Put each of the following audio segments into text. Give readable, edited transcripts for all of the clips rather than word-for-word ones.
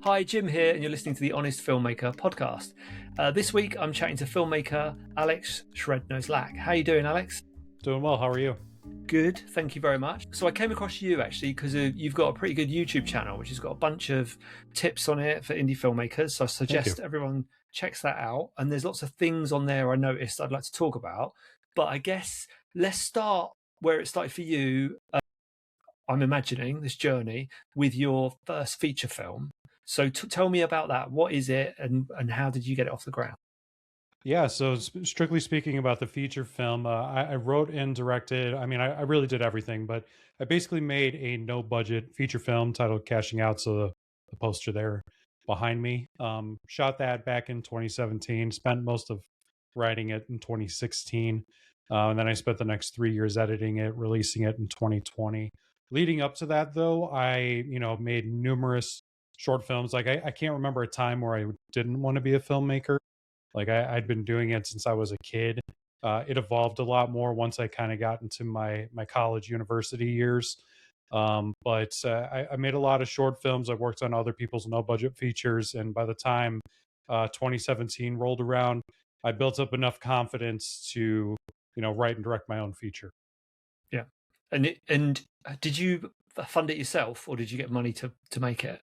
Hi, Jim here, and you're listening to the Honest Filmmaker podcast. This week, I'm chatting to filmmaker Alex Srednoselac. How you doing, Alex? Doing well. How are you? Good, thank you very much. So I came across you actually because you've got a pretty good YouTube channel, which has got a bunch of tips on it for indie filmmakers. So I suggest everyone checks that out. And there's lots of things on there I noticed I'd like to talk about. But I guess let's start where it started for you. I'm imagining this journey with your first feature film. So tell me about that. What is it and how did you get it off the ground? Yeah, so strictly speaking about the feature film, I wrote and directed. I mean, I really did everything, but I basically made a no-budget feature film titled Cashing Out. So the poster there behind me. Shot that back in 2017, spent most of writing it in 2016. And then I spent the next 3 years editing it, releasing it in 2020. Leading up to that, though, I made numerous short films. Like I can't remember a time where I didn't want to be a filmmaker. Like I'd been doing it since I was a kid. It evolved a lot more once I kind of got into my college university years. But I made a lot of short films. I worked on other people's no budget features, and by the time 2017 rolled around, I built up enough confidence to write and direct my own feature. Yeah, and did you fund it yourself, or did you get money to make it?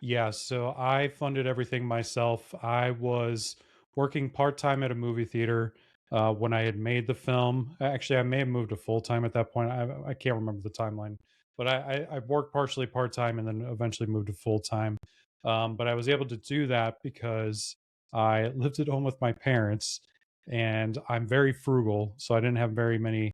Yeah, so I funded everything myself. I was working part-time at a movie theater when I had made the film. Actually, I may have moved to full-time at that point. I can't remember the timeline, but I worked partially part-time and then eventually moved to full-time. But I was able to do that because I lived at home with my parents, and I'm very frugal, so I didn't have very many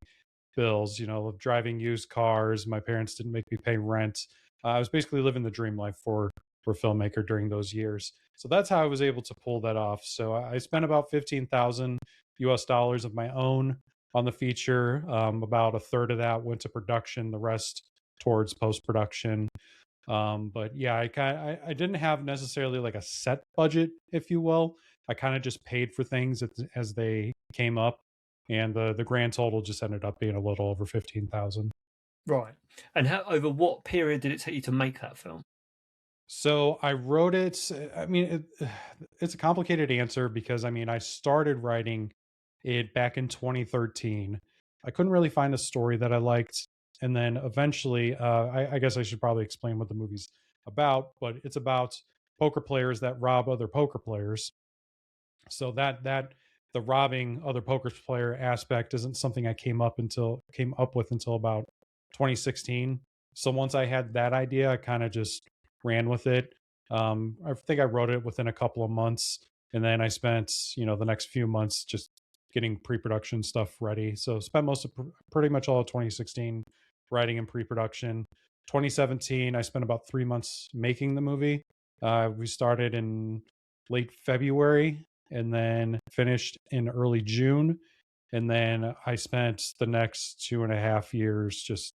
bills. Driving used cars. My parents didn't make me pay rent. I was basically living the dream life for Filmmaker during those years. So that's how I was able to pull that off. So I spent about 15,000 US dollars of my own on the feature. About a third of that went to production, the rest towards post production. But yeah, I didn't have necessarily like a set budget, if you will. I kind of just paid for things as they came up, and the grand total just ended up being a little over 15,000. Right. And over what period did it take you to make that film? So I wrote it. I mean, it's a complicated answer because I started writing it back in 2013. I couldn't really find a story that I liked, and then eventually, I guess I should probably explain what the movie's about. But it's about poker players that rob other poker players. So that the robbing other poker player aspect isn't something I came up with until about 2016. So once I had that idea, I kind of just ran with it. I think I wrote it within a couple of months, and then I spent the next few months just getting pre-production stuff ready. So spent pretty much all of 2016 writing and pre-production. 2017, I spent about 3 months making the movie. We started in late February and then finished in early June. And then I spent the next 2.5 years just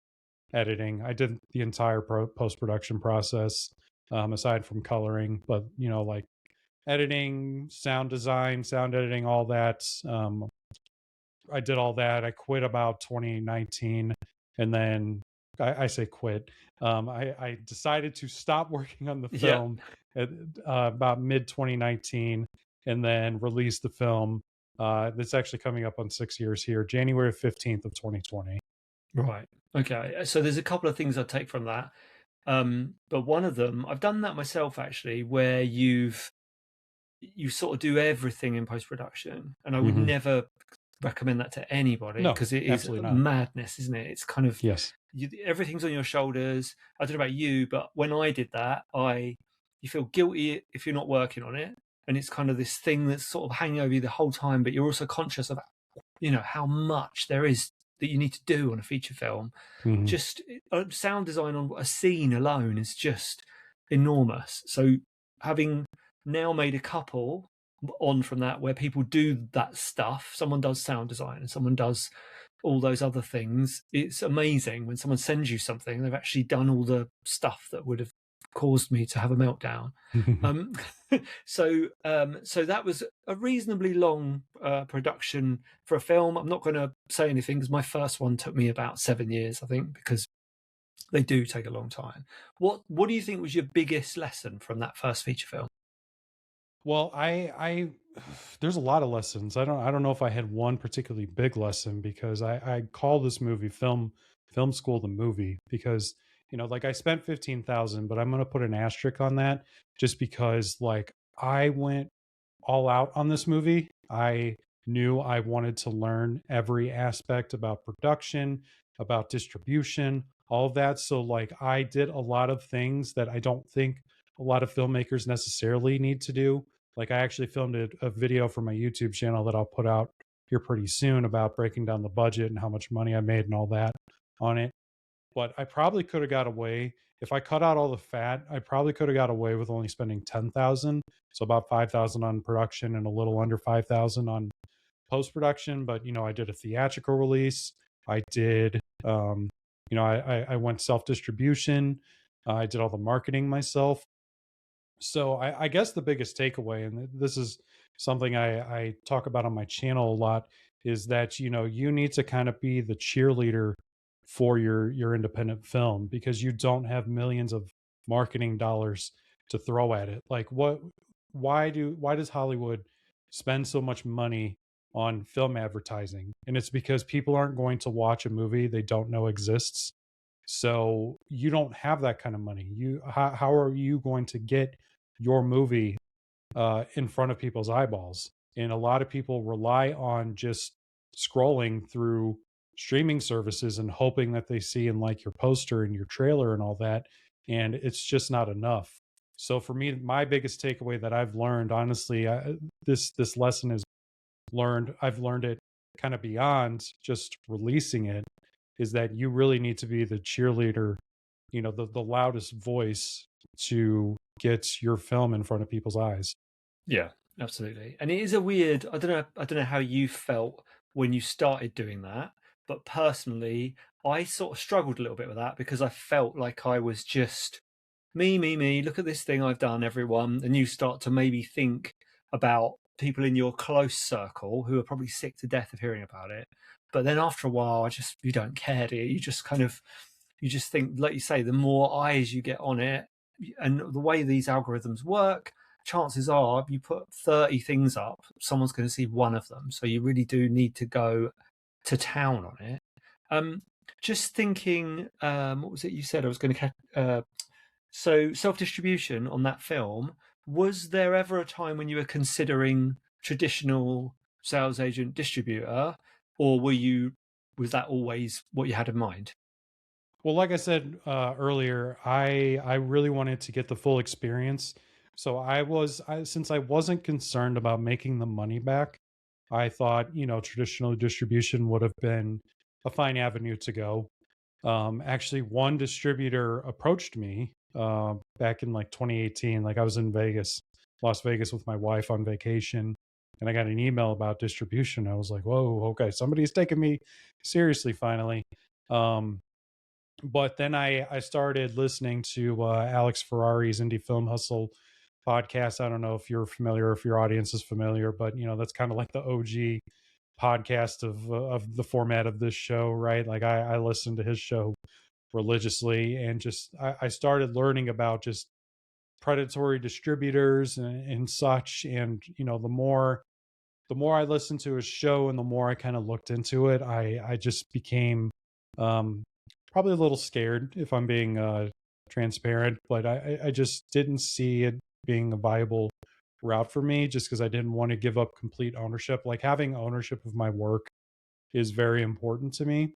editing. I did the entire post-production process, aside from coloring, but like editing, sound design, sound editing, all that. I did all that. I quit about 2019, and then I say quit. I decided to stop working on the film at about mid 2019, and then release the film. That's actually coming up on 6 years here, January 15th of 2020. Right. Okay. So there's a couple of things I take from that. But one of them, I've done that myself actually, where you sort of do everything in post-production, and I would never recommend that to anybody because it is madness, isn't it? It's kind of everything's on your shoulders. I don't know about you, but when I did that, you feel guilty if you're not working on it, and it's kind of this thing that's sort of hanging over you the whole time. But you're also conscious of how much there is that you need to do on a feature film. Just sound design on a scene alone is just enormous. So having now made a couple on from that where people do that stuff, someone does sound design and someone does all those other things, it's amazing when someone sends you something they've actually done all the stuff that would have caused me to have a meltdown. So that was a reasonably long production for a film. I'm not going to say anything because my first one took me about 7 years, I think, because They do take a long time. What do you think was your biggest lesson from that first feature film? Well, I there's a lot of lessons. I don't know if I had one particularly big lesson, because I call this movie film school the movie, because like I spent 15,000, but I'm going to put an asterisk on that, just because like I went all out on this movie. I knew I wanted to learn every aspect about production, about distribution, all of that. So like I did a lot of things that I don't think a lot of filmmakers necessarily need to do. Like I actually filmed a video for my YouTube channel that I'll put out here pretty soon, about breaking down the budget and how much money I made and all that on it. But I probably could have got away, if I cut out all the fat, I probably could have got away with only spending 10,000. So about 5,000 on production and a little under 5,000 on post production. But I did a theatrical release. I did I went self distribution. I did all the marketing myself. So I guess the biggest takeaway, and this is something I talk about on my channel a lot, is that you need to kind of be the cheerleader for your independent film, because you don't have millions of marketing dollars to throw at it. Like why does Hollywood spend so much money on film advertising? And it's because people aren't going to watch a movie they don't know exists. So you don't have that kind of money. How are you going to get your movie in front of people's eyeballs? And a lot of people rely on just scrolling through streaming services and hoping that they see and like your poster and your trailer and all that. And it's just not enough. So for me, my biggest takeaway that I've learned, honestly, this lesson is learned. I've learned it kind of beyond just releasing it, is that you really need to be the cheerleader, the loudest voice to get your film in front of people's eyes. Yeah, absolutely. And it is a weird, I don't know how you felt when you started doing that, but personally, I sort of struggled a little bit with that because I felt like I was just me, look at this thing I've done, everyone. And you start to maybe think about people in your close circle who are probably sick to death of hearing about it. But then after a while, you don't care, do you? You just kind of, you just think, like you say, the more eyes you get on it, and the way these algorithms work, chances are if you put 30 things up, someone's going to see one of them. So you really do need to go to town on it. Um, just thinking, what was it you said? I was going to so self-distribution on that film, was there ever a time when you were considering traditional sales agent distributor, or was that always what you had in mind? Well, like I said earlier, I really wanted to get the full experience. So since I wasn't concerned about making the money back, I thought traditional distribution would have been a fine avenue to go. Actually, one distributor approached me back in like 2018. Like I was in Vegas, Las Vegas, with my wife on vacation, and I got an email about distribution. I was like, "Whoa, okay, somebody's taking me seriously finally." Um, but then I started listening to Alex Ferrari's Indie Film Hustle podcast. I don't know if you're familiar, if your audience is familiar, but that's kind of like the OG podcast of the format of this show, right? Like I listened to his show religiously, and just I started learning about just predatory distributors and such. And the more I listened to his show and the more I kind of looked into it, I just became um, probably a little scared, if I'm being transparent. But I just didn't see it being a viable route for me, just because I didn't want to give up complete ownership. Like having ownership of my work is very important to me.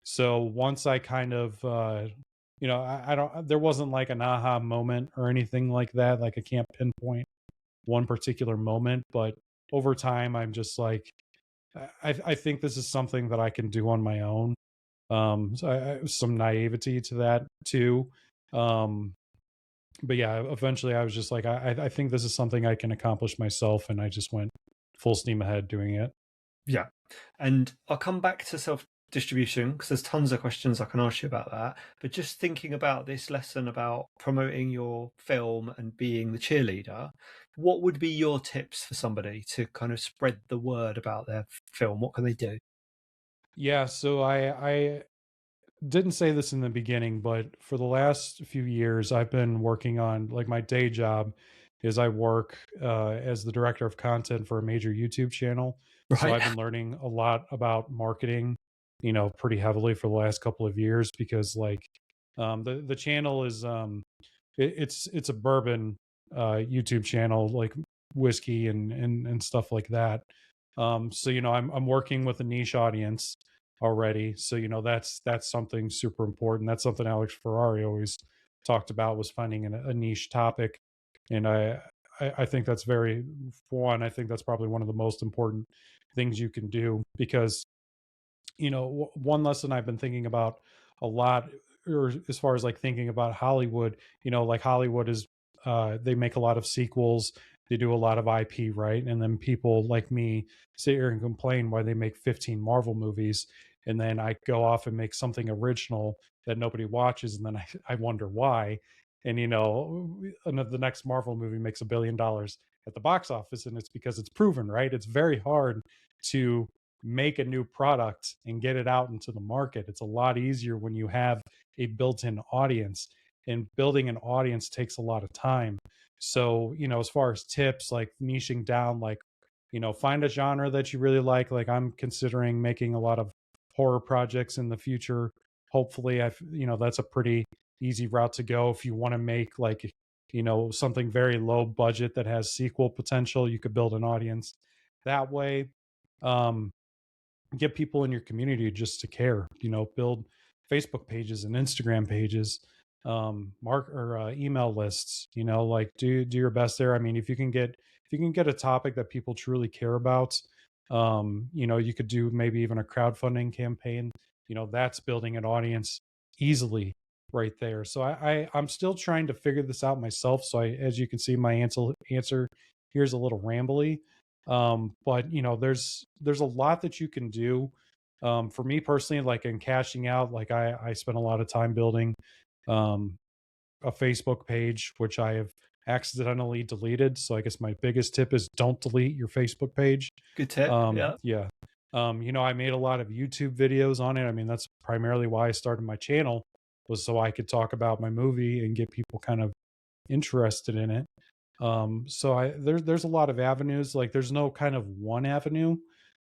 So once I kind of, I don't, there wasn't like an aha moment or anything like that. Like I can't pinpoint one particular moment, but over time, I'm just like, I think this is something that I can do on my own. So some naivety to that too. Um, but yeah, eventually I was just like, I think this is something I can accomplish myself. And I just went full steam ahead doing it. Yeah. And I'll come back to self distribution because there's tons of questions I can ask you about that. But just thinking about this lesson about promoting your film and being the cheerleader, what would be your tips for somebody to kind of spread the word about their film? What can they do? Yeah. So I didn't say this in the beginning, but for the last few years, I've been working on like my day job is I work as the director of content for a major YouTube channel. So Right. I've been learning a lot about marketing, pretty heavily for the last couple of years because like the channel is it's a bourbon YouTube channel, like whiskey and stuff like that. So I'm working with a niche audience already. So that's something super important. That's something Alex Ferrari always talked about was finding a niche topic, and I think that's very for one. I think that's probably one of the most important things you can do because one lesson I've been thinking about a lot, or as far as like thinking about Hollywood, like Hollywood is, they make a lot of sequels, they do a lot of IP, right? And then people like me sit here and complain why they make 15 Marvel movies. And then I go off and make something original that nobody watches. And then I wonder why. And, the next Marvel movie makes $1 billion at the box office. And it's because it's proven, right? It's very hard to make a new product and get it out into the market. It's a lot easier when you have a built-in audience, and building an audience takes a lot of time. So, as far as tips, like niching down, like, find a genre that you really like. Like I'm considering making a lot of horror projects in the future. Hopefully that's a pretty easy route to go. If you want to make like, something very low budget that has sequel potential, you could build an audience that way. Um, get people in your community just to care, build Facebook pages and Instagram pages, mark or email lists, like do your best there. I mean, if you can get a topic that people truly care about, you could do maybe even a crowdfunding campaign. That's building an audience easily right there. So I'm still trying to figure this out myself. So as you can see, my answer here's a little rambly, but there's a lot that you can do. For me personally, like in cashing out, like I spent a lot of time building um a Facebook page, which I have accidentally deleted. So I guess my biggest tip is don't delete your Facebook page. Good tip. Yeah. Yeah. I made a lot of YouTube videos on it. I mean, that's primarily why I started my channel, was so I could talk about my movie and get people kind of interested in it. So there's a lot of avenues. Like there's no kind of one avenue.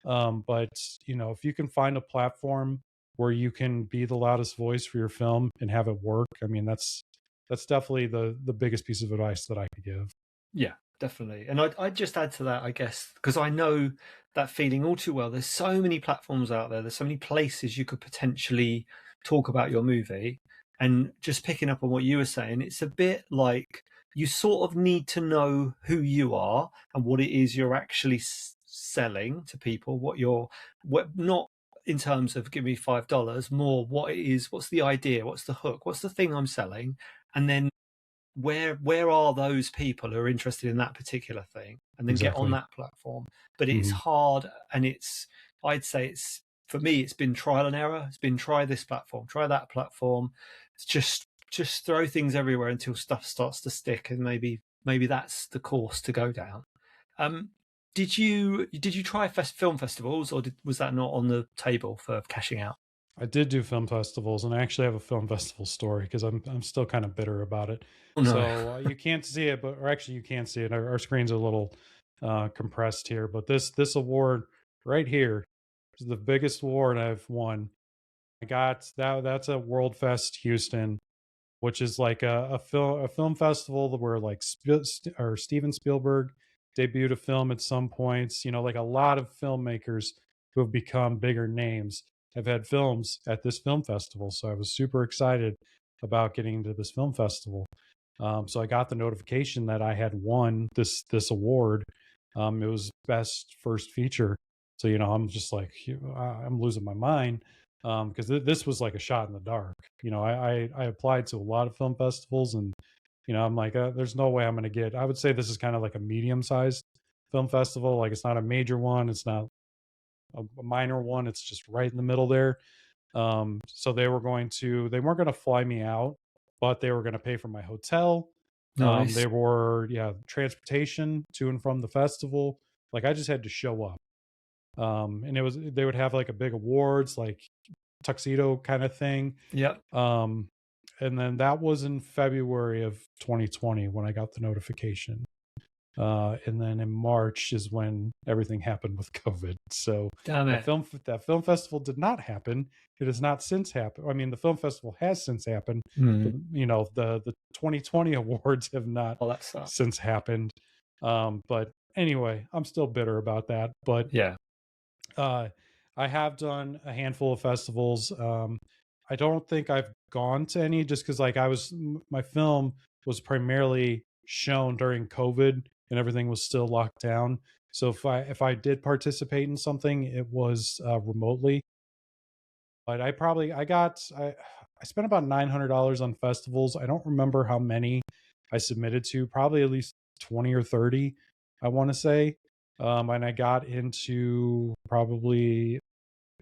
But if you can find a platform where you can be the loudest voice for your film and have it work, I mean that's definitely the biggest piece of advice that I could give. Yeah, definitely. And I'd just add to that, I guess, because I know that feeling all too well. There's so many platforms out there. There's so many places you could potentially talk about your movie. And just picking up on what you were saying, it's a bit like you sort of need to know who you are and what it is you're actually selling to people, not in terms of give me $5, more what it is, what's the idea, what's the hook, what's the thing I'm selling, and then where are those people who are interested in that particular thing, and then get on Exactly. that platform. But it's Hmm. hard, and I'd say it's, for me, it's been trial and error. It's been try this platform, try that platform. It's just throw things everywhere until stuff starts to stick, and maybe that's the course to go down. um did you try film festivals, or was that not on the table for cashing out? I did do film festivals, and I actually have a film festival story because I'm still kind of bitter about it. Oh no. So you can't see it, or actually you can see it. Our screens are a little compressed here, but this award right here is the biggest award I've won. I got that. That's at World Fest Houston, which is like a film festival where like or Steven Spielberg debuted a film at some points. Like a lot of filmmakers who have become bigger names have had films at this film festival. So I was super excited about getting into this film festival. So I got the notification that I had won this award. It was best first feature. So I'm just like I'm losing my mind because this was like a shot in the dark. I applied to a lot of film festivals, and I'm like, there's no way I'm going to get. I would say this is kind of like a medium sized film festival. Like it's not a major one, it's not a minor one. It's just right in the middle there. So they weren't going to fly me out, but they were going to pay for my hotel. Nice. They were, yeah, transportation to and from the festival. Like I just had to show up. And they would have like a big awards, like tuxedo kind of thing. Yep. Um, and then that was in February of 2020 when I got the notification. And then in March is when everything happened with COVID. So Damn it. that film festival did not happen. It has not since happened. I mean, the film festival has since happened, but the 2020 awards have not Oh, that sucks. since happened. But anyway, I'm still bitter about that. But Yeah. uh, I have done a handful of festivals. I don't think I've gone to any just because my film was primarily shown during COVID and everything was still locked down. So if I did participate in something, it was remotely. But I spent about $900 on festivals. I don't remember how many I submitted to. Probably at least 20 or 30, I want to say. And I got into probably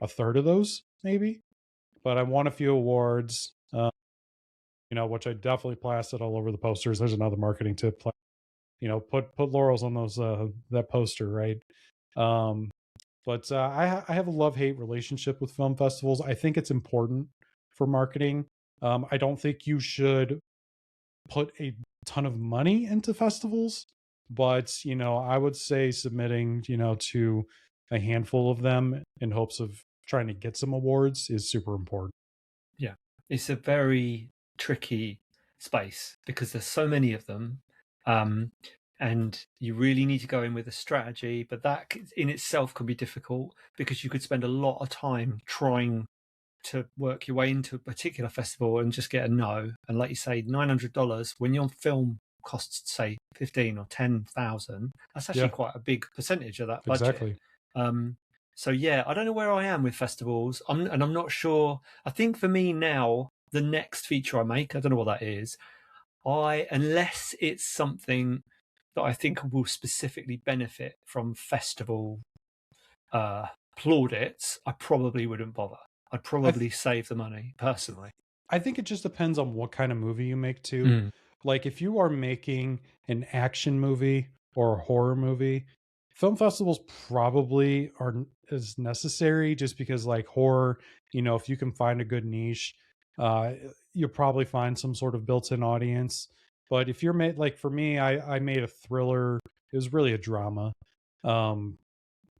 a third of those, maybe. But I won a few awards, which I definitely plastered all over the posters. There's another marketing tip. Put laurels on those that poster, right? Um, but I have a love hate relationship with film festivals. I think it's important for marketing. I don't think you should put a ton of money into festivals, but I would say submitting to a handful of them in hopes of trying to get some awards is super important. Yeah. It's a very tricky space because there's so many of them. And you really need to go in with a strategy, but that in itself can be difficult because you could spend a lot of time trying to work your way into a particular festival and just get a no. And like you say, $900 when your film costs say 15 or 10,000, that's actually Yeah, quite a big percentage of that budget. exactly. So yeah, I don't know where I am with festivals. I'm not sure. I think for me now, the next feature I make, I don't know what that is. Unless it's something that I think will specifically benefit from festival plaudits, I probably wouldn't bother. I'd I th- probably save the money personally. I think it just depends on what kind of movie you make too. Mm. Like if you are making an action movie or a horror movie, film festivals probably aren't as necessary just because like horror, if you can find a good niche, uh you'll probably find some sort of built-in audience. But if you're made like for me, I made a thriller. It was really a drama. Um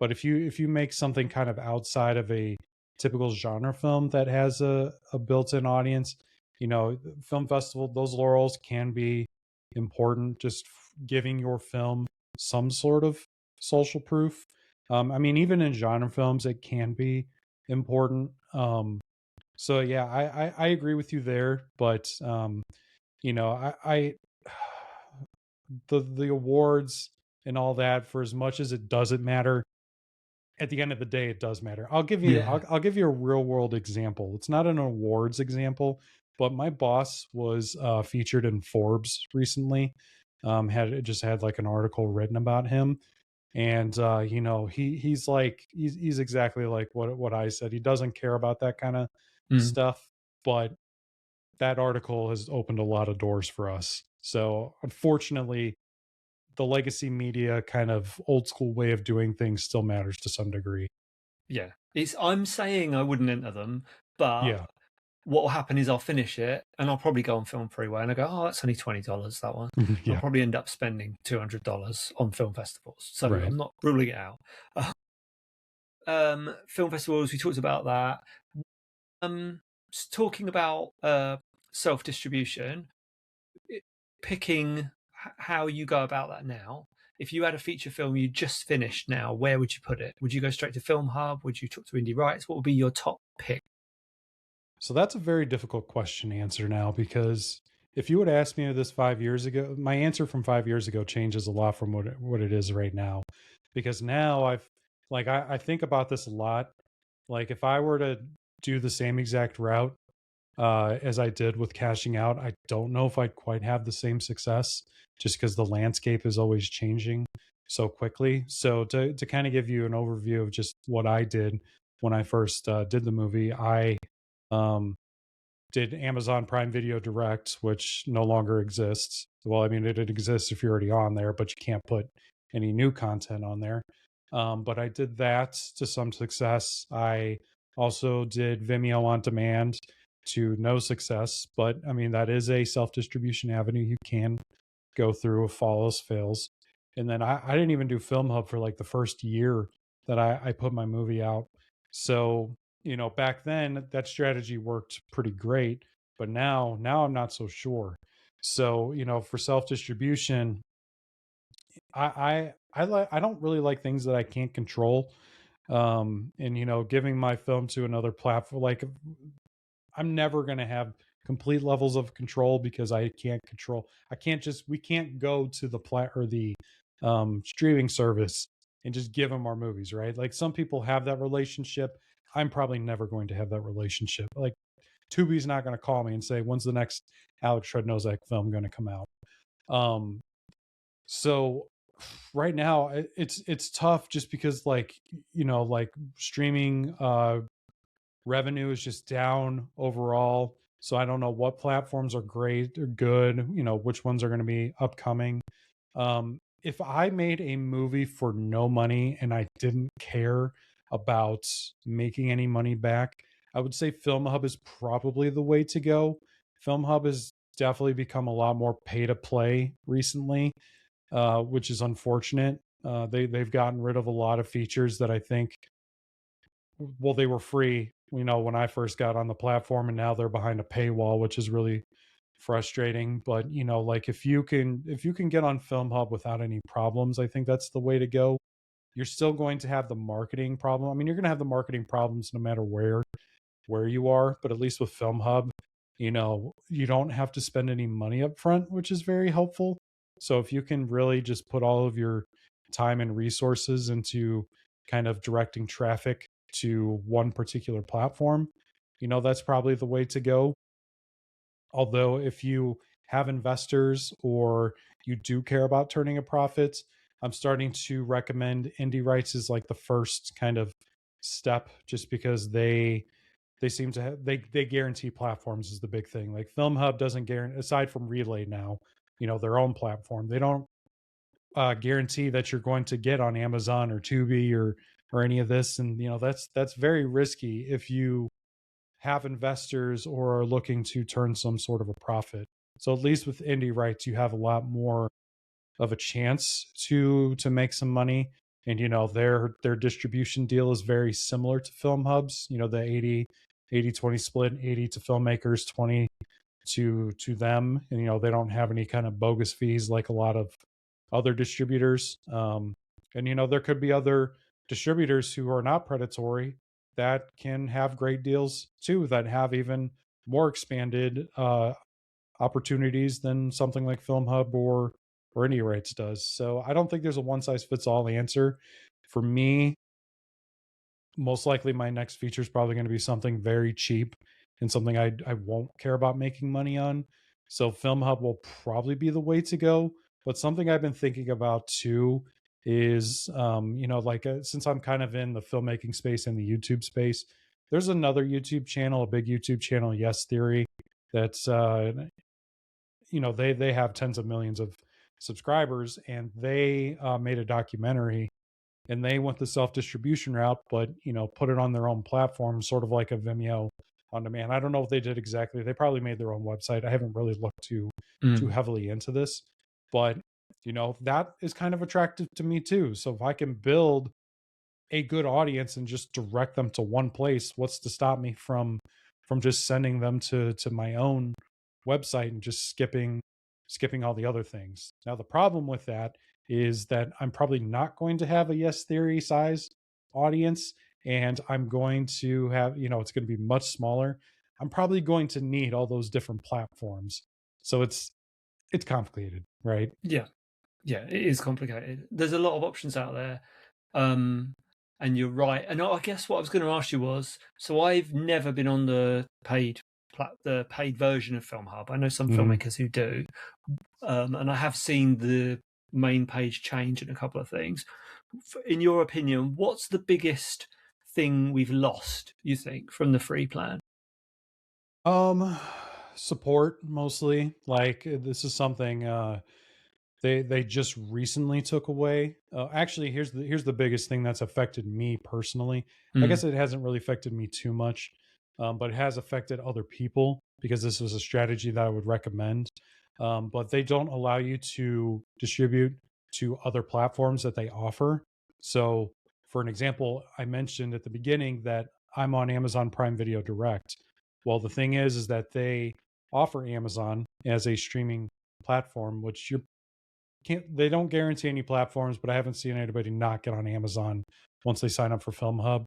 but if you make something kind of outside of a typical genre film that has a built-in audience, film festival, those laurels can be important. Just giving your film some sort of social proof. I mean, even in genre films, it can be important. So yeah, I agree with you there, but I the awards and all that, for as much as it doesn't matter, at the end of the day it does matter. Yeah. I'll give you a real world example. It's not an awards example, but my boss was featured in Forbes recently. Had just had like an article written about him, and he's exactly like what I said. He doesn't care about that kind of Mm. stuff, but that article has opened a lot of doors for us. So unfortunately, the legacy media kind of old school way of doing things still matters to some degree. Yeah. I'm saying I wouldn't enter them, but Yeah. what will happen is I'll finish it and I'll probably go on Film Freeway and I go, oh, that's only $20, that one. I'll Yeah. probably end up spending $200 on film festivals. So Right. I'm not ruling it out. Film festivals, we talked about that. Talking about self-distribution, picking how you go about that now. If you had a feature film you just finished now, where would you put it? Would you go straight to Film Hub? Would you talk to Indie Rights? What would be your top pick? So that's a very difficult question to answer now, because if you would ask me this 5 years ago, my answer from 5 years ago changes a lot from what it is right now. Because now I think about this a lot. Like if I were to do the same exact route as I did with cashing out, I don't know if I'd quite have the same success, just because the landscape is always changing so quickly. So to kind of give you an overview of just what I did when I first did the movie, I um, did Amazon Prime Video Direct, which no longer exists. Well, I mean, it exists if you're already on there, but you can't put any new content on there. But I did that to some success. I Also did Vimeo on demand to no success. But I mean, that is a self distribution avenue you can go through if all else fails. And then I didn't even do Film Hub for like the first year that I put my movie out. So, back then that strategy worked pretty great, but now I'm not so sure. So, for self distribution, I don't really like things that I can't control. And giving my film to another platform, like I'm never going to have complete levels of control because I can't just we can't go to the plat or the streaming service and just give them our movies, right? Like some people have that relationship. I'm probably never going to have that relationship. Like Tubi's not going to call me and say, when's the next Alex Srednoselac film going to come out? Um, so right now it's tough just because like, like streaming revenue is just down overall. So I don't know what platforms are great or good, which ones are going to be upcoming. If I made a movie for no money and I didn't care about making any money back, I would say Film Hub is probably the way to go. Film Hub has definitely become a lot more pay to play recently, which is unfortunate. They've gotten rid of a lot of features that I think, well, they were free, when I first got on the platform, and now they're behind a paywall, which is really frustrating. But like if you can get on Film Hub without any problems, I think that's the way to go. You're still going to have the marketing problem. I mean, you're going to have the marketing problems no matter where you are, but at least with Film Hub, you don't have to spend any money up front, which is very helpful. So if you can really just put all of your time and resources into kind of directing traffic to one particular platform, that's probably the way to go. Although if you have investors or you do care about turning a profit, I'm starting to recommend indie rights as like the first kind of step, just because they seem to have they guarantee platforms is the big thing. Like Film Hub doesn't guarantee, aside from Relay now, their own platform. They don't guarantee that you're going to get on Amazon or Tubi or any of this, and that's very risky if you have investors or are looking to turn some sort of a profit. So at least with indie rights, you have a lot more of a chance to make some money. And their distribution deal is very similar to Film Hubs. The 80-20 split, 80 to filmmakers, 20 to them. And they don't have any kind of bogus fees like a lot of other distributors. And there could be other distributors who are not predatory that can have great deals too, that have even more expanded opportunities than something like Film Hub or Indie Rights does. So I don't think there's a one size fits all answer. For me, most likely my next feature is probably going to be something very cheap and something I won't care about making money on. So Film Hub will probably be the way to go. But something I've been thinking about too is, like since I'm kind of in the filmmaking space and the YouTube space, there's another YouTube channel, a big YouTube channel, Yes Theory, that's they have tens of millions of subscribers, and they made a documentary, and they went the self distribution route, but put it on their own platform, sort of like a Vimeo on demand. I don't know what they did exactly. They probably made their own website. I haven't really looked too Mm. heavily into this, but that is kind of attractive to me too. So if I can build a good audience and just direct them to one place, what's to stop me from just sending them to my own website and just skipping all the other things? Now the problem with that is that I'm probably not going to have a Yes Theory size audience, and I'm going to have, it's going to be much smaller. I'm probably going to need all those different platforms. So it's complicated, right? Yeah, yeah, it is complicated. There's a lot of options out there. Um, and you're right. And I guess what I was going to ask you was, so I've never been on the paid version of Film Hub. I know some Mhm. filmmakers who do, and I have seen the main page change in a couple of things. In your opinion, what's the biggest thing we've lost, you think, from the free plan? Um, Support mostly. Like this is something. They just recently took away. Actually, here's the biggest thing that's affected me personally. I Mm, guess it hasn't really affected me too much, but it has affected other people because this was a strategy that I would recommend. But they don't allow you to distribute to other platforms that they offer. So, for an example, I mentioned at the beginning that I'm on Amazon Prime Video Direct. Well, the thing is that they offer Amazon as a streaming platform, which you're can't they don't guarantee any platforms, but I haven't seen anybody not get on Amazon once they sign up for Film Hub.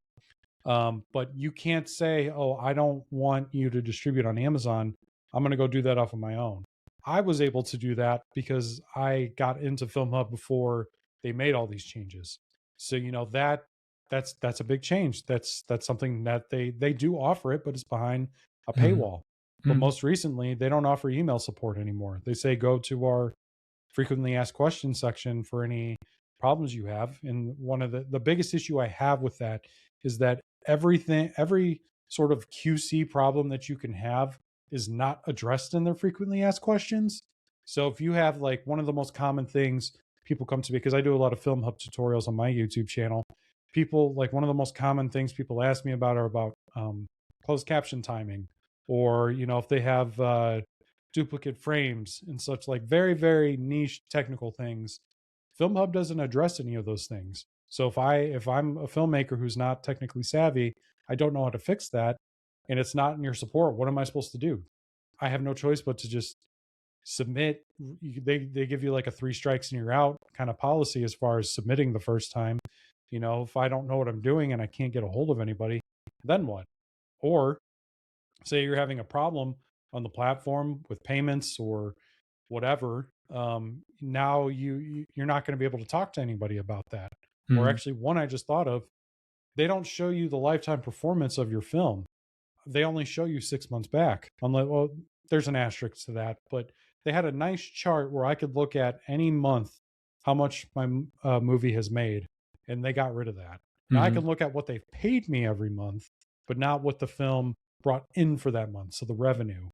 But you can't say, "Oh, I don't want you to distribute on Amazon. I'm going to go do that off of my own." I was able to do that because I got into Film Hub before they made all these changes. So that's a big change. That's something that they do offer it, but it's behind a mm, paywall. But mm, most recently, they don't offer email support anymore. They say go to our frequently asked questions section for any problems you have. And one of the biggest issue I have with that is that every sort of QC problem that you can have is not addressed in their frequently asked questions. So if you have like one of the most common things people come to me, because I do a lot of Film Hub tutorials on my YouTube channel, people like one of the most common things people ask me about are about closed caption timing, or if they have duplicate frames and such, like very very niche technical things. Film Hub doesn't address any of those things. So if I'm a filmmaker who's not technically savvy, I don't know how to fix that, and it's not in your support, what am I supposed to do? I have no choice but to just submit. They give you like a three strikes and you're out kind of policy as far as submitting the first time. If I don't know what I'm doing and I can't get a hold of anybody, then what? Or say you're having a problem on the platform with payments or whatever, now you're not going to be able to talk to anybody about that. Or mm, actually, one I just thought of, they don't show you the lifetime performance of your film. They only show you 6 months back. Unless, well, there's an asterisk to that, but they had a nice chart where I could look at any month how much my movie has made, and they got rid of that. Now I mm. can look at what they've paid me every month, but not what the film brought in for that month, so the revenue.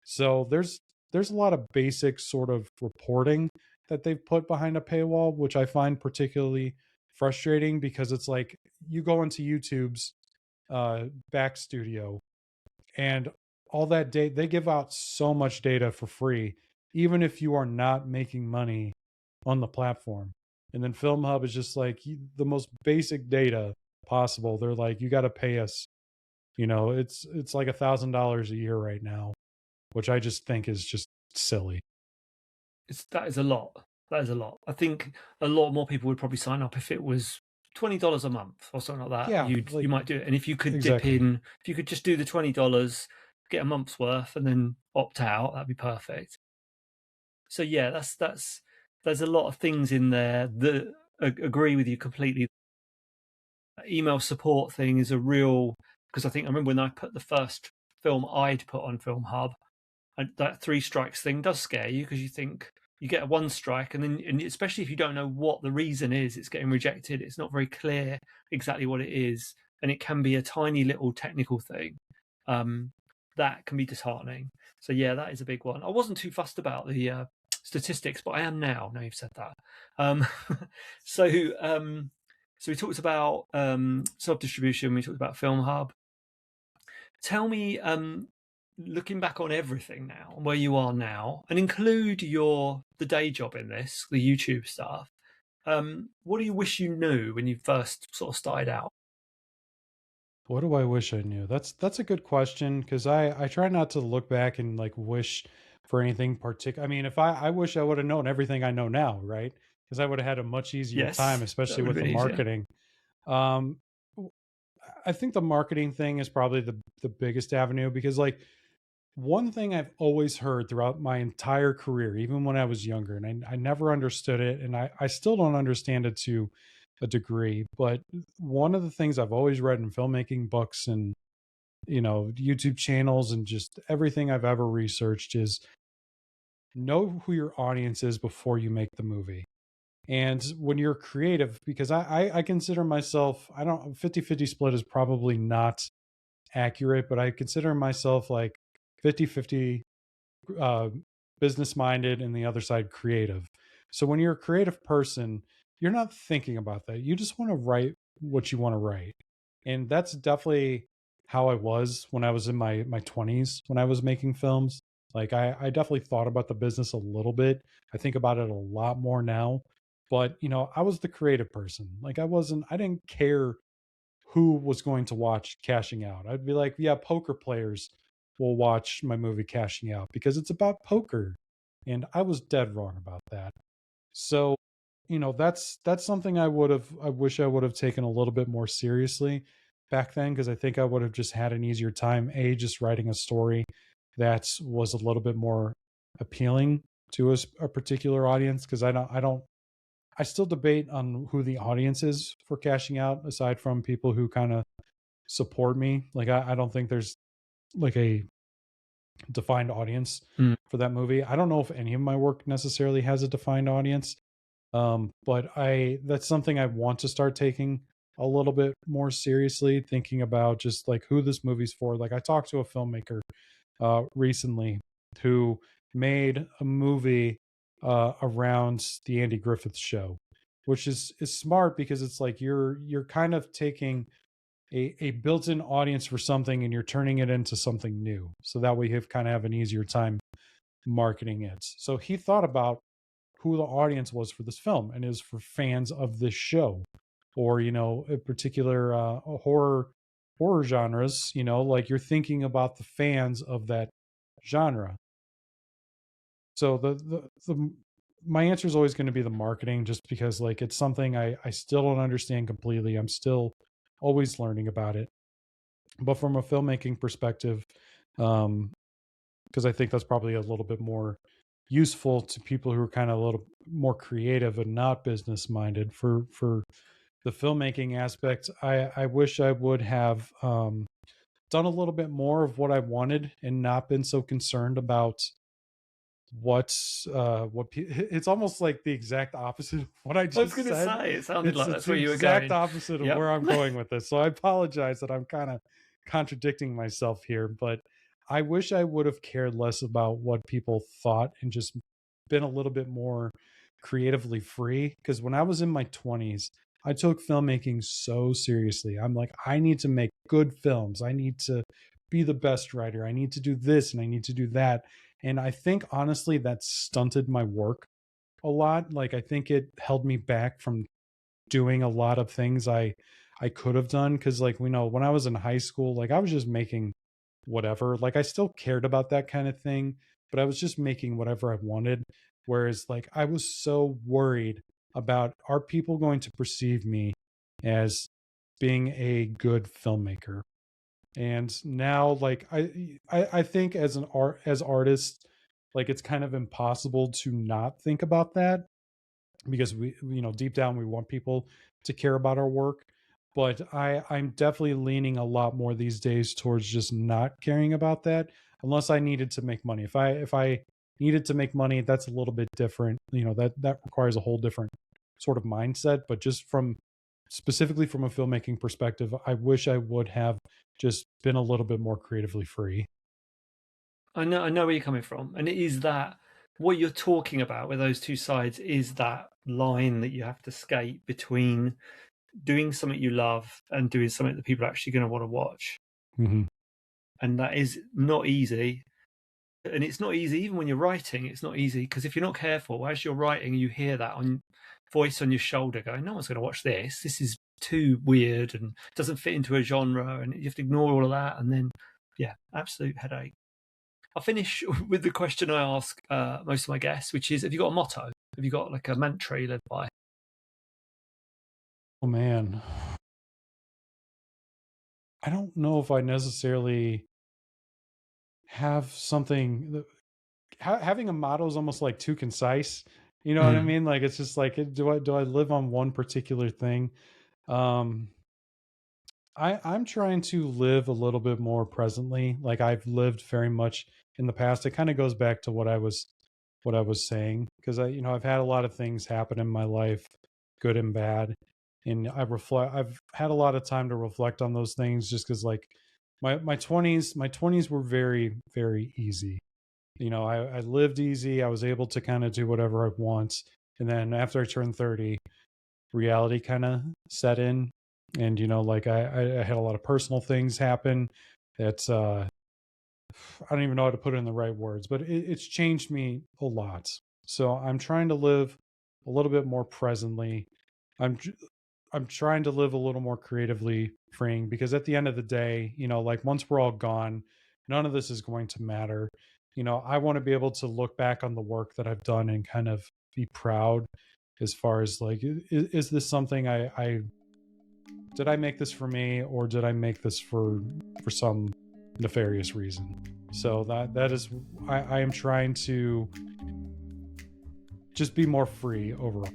So there's a lot of basic sort of reporting that they've put behind a paywall, which I find particularly frustrating because it's like you go into YouTube's back studio, and all that data, they give out so much data for free, even if you are not making money on the platform. And then Film Hub is just like the most basic data possible. They're like, you got to pay us. It's like $1,000 a year right now, which I just think is just silly. That is a lot. That is a lot. I think a lot more people would probably sign up if it was $20 a month or something like that. Yeah, You like might do it, and if you could dip exactly. in, if you could just do the $20, get a month's worth, and then opt out, that'd be perfect. So yeah, that's there's a lot of things in there that agree with you completely. Email support thing is a real, because I remember when I put the first film I'd put on Film Hub, that three strikes thing does scare you because you think you get a one strike, and especially if you don't know what the reason is, it's getting rejected. It's not very clear exactly what it is, and it can be a tiny little technical thing. Um, that can be disheartening. So yeah, that is a big one. I wasn't too fussed about the statistics, but I am now. Now you've said that. Um, so so we talked about self distribution. We talked about Film Hub. Tell me, looking back on everything now, where you are now, and include the day job in this, the YouTube stuff. What do you wish you knew when you first sort of started out? What do I wish I knew? That's a good question because I try not to look back and like wish for anything particular. I mean, if I wish I would have known everything I know now, right? Because I would have had a much easier time, Yes, that especially would have with the been easier. marketing. Um, w- I think the marketing thing is probably the biggest avenue because like one thing I've always heard throughout my entire career, even when I was younger, and I never understood it, and I still don't understand it to a degree, but one of the things I've always read in filmmaking books and YouTube channels and just everything I've ever researched is know who your audience is before you make the movie. And when you're creative, because I consider myself, I don't 50-50 split is probably not accurate, but I consider myself like 50-50 uh, business minded and the other side creative. So when you're a creative person, you're not thinking about that. You just want to write what you want to write. And that's definitely how I was when I was in my 20s when I was making films. Like I definitely thought about the business a little bit. I think about it a lot more now. But, I was the creative person. Like I didn't care who was going to watch Cashing Out. I'd be like, yeah, poker players will watch my movie Cashing Out because it's about poker. And I was dead wrong about that. So, that's something I wish I would have taken a little bit more seriously back then, because I think I would have just had an easier time, just writing a story that was a little bit more appealing to a particular audience. Because I still debate on who the audience is for Cashing Out, aside from people who kind of support me. Like I don't think there's like a defined audience Mm. for that movie. I don't know if any of my work necessarily has a defined audience. But that's something I want to start taking a little bit more seriously, thinking about just like who this movie's for. Like I talked to a filmmaker recently who made a movie around the Andy Griffith Show, which is smart because it's like you're kind of taking a built-in audience for something and you're turning it into something new. So that way you have an easier time marketing it. So he thought about who the audience was for this film, and it was for fans of this show, or a particular horror genres. Like you're thinking about the fans of that genre. So the my answer is always going to be the marketing, just because like it's something I still don't understand completely. I'm still always learning about it. But from a filmmaking perspective, um, because I think that's probably a little bit more useful to people who are kind of a little more creative and not business minded. For the filmmaking aspect, I wish I would have done a little bit more of what I wanted and not been so concerned about it's almost like the exact opposite of what I I was just going to said. say, it sounded it's like it's that's the where you were exact going. opposite of Yep. where I'm going with this, so I apologize that I'm kind of contradicting myself here. But I wish I would have cared less about what people thought and just been a little bit more creatively free, because when I was in my 20s, I took filmmaking so seriously. I'm like, I need to make good films, I need to be the best writer, I need to do this and I need to do that. And I think honestly that stunted my work a lot. Like I think it held me back from doing a lot of things I could have done, cuz like we know when I was in high school, like I was just making whatever. Like I still cared about that kind of thing, but I was just making whatever I wanted. Whereas like I was so worried about, are people going to perceive me as being a good filmmaker? And now like I think as artists, like it's kind of impossible to not think about that, because we, deep down we want people to care about our work. But I'm definitely leaning a lot more these days towards just not caring about that, unless I needed to make money. If I needed to make money, that's a little bit different. That requires a whole different sort of mindset. But just from specifically from a filmmaking perspective, I wish I would have just been a little bit more creatively free. I know where you're coming from, and it is that what you're talking about with those two sides is that line that you have to skate between doing something you love and doing something that people are actually going to want to watch, Hmm. and that is not easy. And it's not easy even when you're writing. It's not easy because if you're not careful, as you're writing, you hear that on voice on your shoulder going, "No one's going to watch this. This is too weird and doesn't fit into a genre," and you have to ignore all of that, and then yeah, absolute headache. I'll finish with the question I ask most of my guests, which is: have you got a motto? Have you got like a mantra you live by? Oh man, I don't know if I necessarily have something. Having a motto is almost like too concise. You know what I Mm. mean? Like it's just like, do I live on one particular thing? Um, I'm trying to live a little bit more presently. Like I've lived very much in the past. It kind of goes back to what I was saying, because I've had a lot of things happen in my life, good and bad, and I've had a lot of time to reflect on those things, just because like my 20s were very very easy. I lived easy. I was able to kind of do whatever I want. And then after I turned 30, reality kind of set in. And, like I had a lot of personal things happen that I don't even know how to put it in the right words, but it's changed me a lot. So I'm trying to live a little bit more presently. I'm I'm trying to live a little more creatively freeing, because at the end of the day, like once we're all gone, none of this is going to matter. I want to be able to look back on the work that I've done and kind of be proud, as far as like, is this something I did I make this for me, or did I make this for some nefarious reason? So that is, I am trying to just be more free overall.